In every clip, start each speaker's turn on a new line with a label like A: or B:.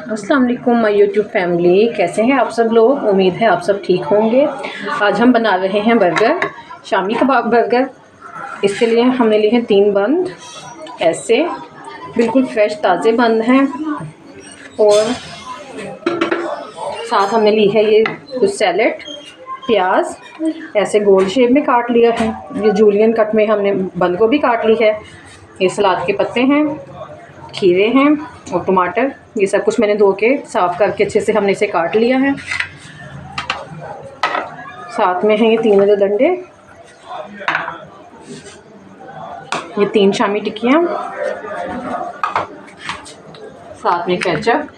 A: अस्सलाम वालेकुम my YouTube family, कैसे हैं आप सब लोग। उम्मीद है आप सब ठीक होंगे। आज हम बना रहे हैं बर्गर, शामी कबाब बर्गर। इसके लिए हमने लिए हैं 3 बंद, ऐसे बिल्कुल फ्रेश ताज़े बंद हैं। और साथ हमने ली है ये कुछ सैलेड, प्याज ऐसे गोल शेप में काट लिया है। ये जूलियन कट में हमने बंद गोभी काट ली है। ये सलाद के पत्ते हैं, खीरे हैं और टमाटर। ये सब कुछ मैंने धो के साफ़ करके अच्छे से हमने इसे काट लिया है। साथ में हैं ये 3 डंडे, ये 3 शामी टिक्कियाँ, साथ में केचप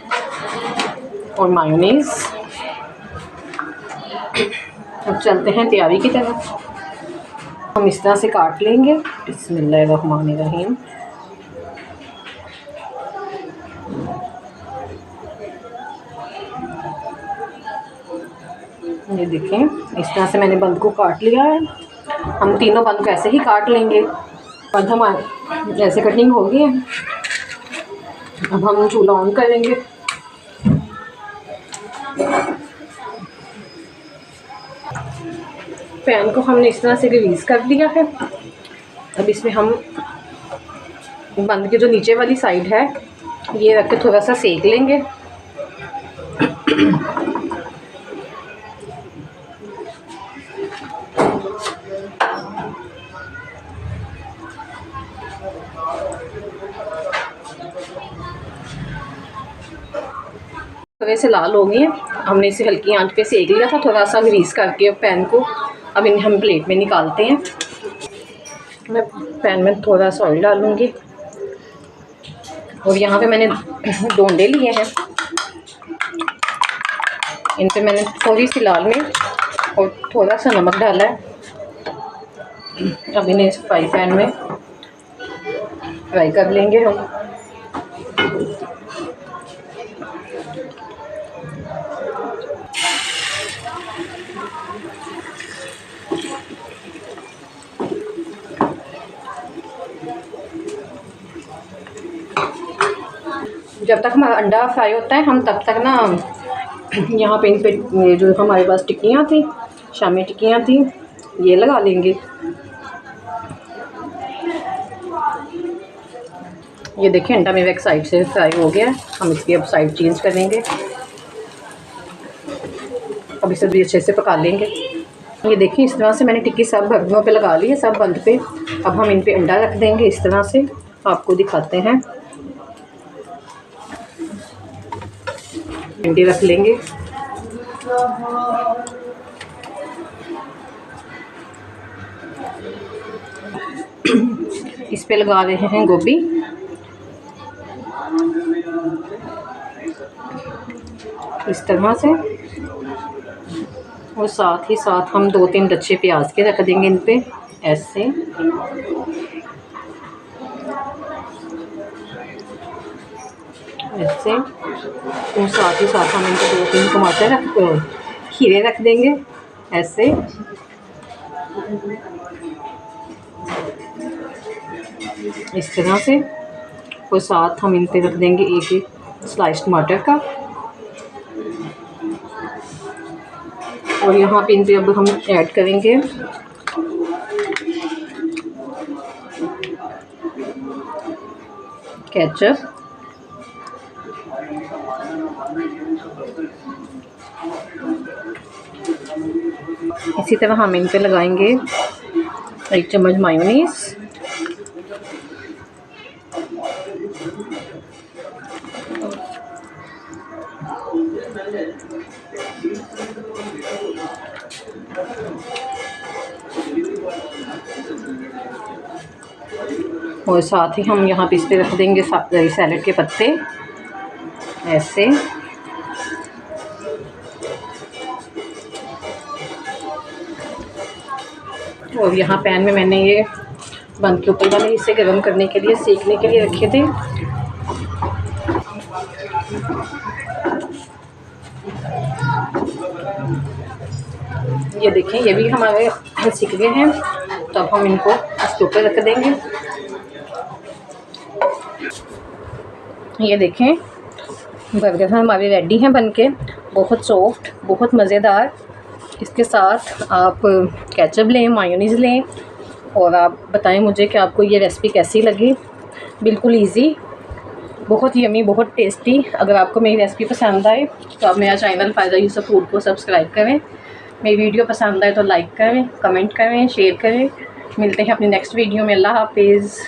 A: और मायोनीज़। अब चलते हैं तैयारी की तरफ। हम इस तरह से काट लेंगे। बिस्मिल्लाहिर्रहमानिर्रहीम। ये देखें, इस तरह से मैंने बंद को काट लिया है। हम तीनों बंद को ऐसे ही काट लेंगे। बंद हमारे ऐसे कटिंग हो गई है। अब हम चूल्हा ऑन करेंगे। पैन को हमने इस तरह से ग्रीस कर दिया है। अब इसमें हम बंद के जो नीचे वाली साइड है ये रख के थोड़ा सा सेक लेंगे। थोड़े से लाल हो गए। हमने इसे हल्की आंच पे सेक लिया था, थोड़ा सा ग्रीस करके पैन को। अब इन्हें हम प्लेट में निकालते हैं। मैं पैन में थोड़ा सा ऑयल डालूंगी और यहाँ पे मैंने डोंडे लिए हैं। इन पे मैंने थोड़ी सी लाल मिर्च और थोड़ा सा नमक डाला है। अब इन्हें फ्राई पैन में फ्राई कर लेंगे हम। जब तक हमारा अंडा फ्राई होता है हम तब तक ना यहाँ पे इन पे जो हमारे पास टिक्कियाँ थी, शामी टिक्कियाँ थी, ये लगा लेंगे। ये देखिए अंडा मेरा एक साइड से फ्राई हो गया है। हम इसकी अब साइड चेंज करेंगे। अब इसे भी अच्छे से पका लेंगे। ये देखिए इस तरह से मैंने टिक्की सब बर्तनों पे लगा ली है, सब बंद पे। अब हम इन पे अंडा रख देंगे इस तरह से। आपको दिखाते हैं। अंडे रख लेंगे। इस पे लगा रहे हैं गोभी। इस तरह से। और साथ ही साथ हम 2-3 लच्छे प्याज के रख देंगे इन पे ऐसे। ऐसे। और साथ ही साथ हम इन पे 2-3 टमाटर खीरे रख देंगे ऐसे। इस तरह से। और साथ हम इन पे रख देंगे एक स्लाइस टमाटर का। और यहाँ पे इन पे अब हम ऐड करेंगे केचप। इसी तरह हम इन पे लगाएंगे 1 चम्मच मायोनीज़। और साथ ही हम यहाँ पे इस पे रख देंगे सैलेड के पत्ते ऐसे। और यहाँ पैन में मैंने ये बंद के ऊपर वाले इसे गर्म करने के लिए, सेकने के लिए रखे थे। ये देखें ये भी हमारे सीख गए हैं। तो अब हम इनको इसके ऊपर रख देंगे। ये देखें बर्गर हमारे रेडी हैं बनके, बहुत सॉफ्ट, बहुत मज़ेदार। इसके साथ आप केचप लें, मायोनीज़ लें और आप बताएं मुझे कि आपको ये रेसिपी कैसी लगी। बिल्कुल इजी, बहुत यमी, बहुत टेस्टी। अगर आपको मेरी रेसिपी पसंद आए तो आप मेरा चैनल फ़ायदा यूसुफ फूड को सब्सक्राइब करें। मेरी वीडियो पसंद आए तो लाइक करें, कमेंट करें, शेयर करें। मिलते हैं अपनी नेक्स्ट वीडियो में। अल्लाह हाफिज़।